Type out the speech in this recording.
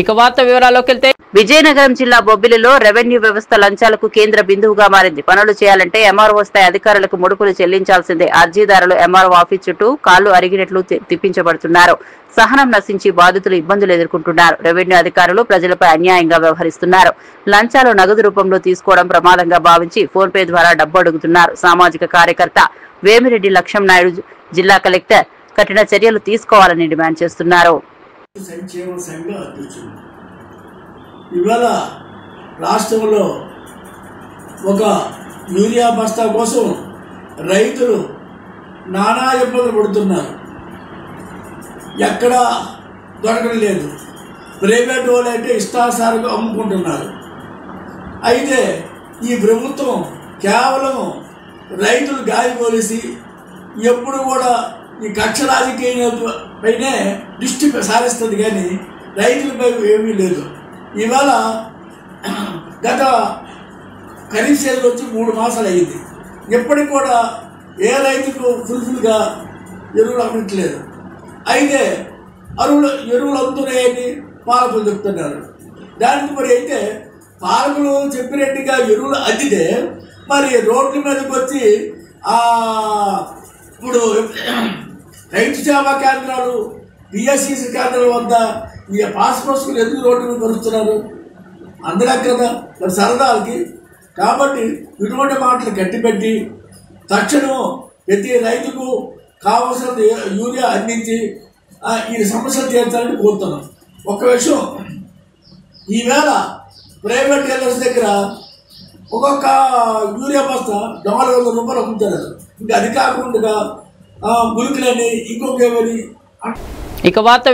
ఇక వార్త వివరాల్లోకి వెళ్తే విజయనగరం జిల్లా బొబ్బిలిలో రెవెన్యూ వ్యవస్థ లంచాలకు కేంద్ర బిందువుగా మారింది. పనులు చేయాలంటే ఎంఆర్ఓ స్థాయి అధికారులకు ముడుపులు చెల్లించాల్సిందే. అర్జీదారులు ఎంఆర్ఓ ఆఫీస్ చుట్టూ కాళ్లు అరిగినట్లు తిప్పించబడుతున్నారు. సహనం నశించి బాధితులు ఇబ్బందులు ఎదుర్కొంటున్నారు. రెవెన్యూ అధికారులు ప్రజలపై అన్యాయంగా వ్యవహరిస్తున్నారు. లంచాలు నగదు రూపంలో తీసుకోవడం ప్రమాదంగా భావించి ఫోన్ పే ద్వారా డబ్బు అడుగుతున్నారు. సామాజిక కార్యకర్త వేమిరెడ్డి లక్ష్మం నాయుడు జిల్లా కలెక్టర్ కఠిన చర్యలు తీసుకోవాలని డిమాండ్ చేస్తున్నారు. సంక్షేమ సంఘ అధ్యక్షుడు ఇవాళ రాష్ట్రంలో ఒక యూరియా బస్తా కోసం రైతులు నానా ఇబ్బందులు పడుతున్నారు. ఎక్కడ దొరకడం లేదు. ప్రైవేట్ వాళ్ళు అయితే ఇష్టాసారంగా అమ్ముకుంటున్నారు. అయితే ఈ ప్రభుత్వం కేవలం రైతులు గాయపోలేసి ఎప్పుడు కూడా ఈ కక్ష రాజకీయాలపైనే దృష్టి సారిస్తుంది, కానీ రైతులపై ఏమీ లేదు. ఇవాళ గత ఖరీఫ్ సీజన్ వచ్చి 3 మాసాలు అయ్యింది. ఇప్పటికి కూడా ఏ రైతుకు ఫుల్ఫుల్గా ఎరువులు అమ్మట్లేదు. అయితే ఎరువులు అమ్ముతున్నాయని పాలకులు చెప్తున్నారు. దానికి మరి అయితే పాలకులు చెప్పినట్టుగా ఎరువులు అందితే మరి రోడ్ల మీదకి వచ్చి ఇప్పుడు రైతు సేవా కేంద్రాలు, పిఎస్సిసి కేంద్రాల వద్ద ఈ పాస్ పుస్తకాలు ఎందుకు రోడ్డు మీద పరుస్తున్నారు? అందరూ కదా మరి సరదాలకి. కాబట్టి ఇటువంటి మాటలు కట్టిపెట్టి తక్షణం ప్రతి రైతుకు కావలసిన యూరియా అందించి ఈ సమస్యలు తీర్చాలని కోరుతున్నాం. ఒక విషయం, ఈవేళ ప్రైవేట్ డీలర్స్ దగ్గర ఒక్కొక్క యూరియా బస్తా 400 రూపాయలు అమ్ముతారు. ఇంకా అది కాకుండా గురికలని ఇంకొక ఇక వార్త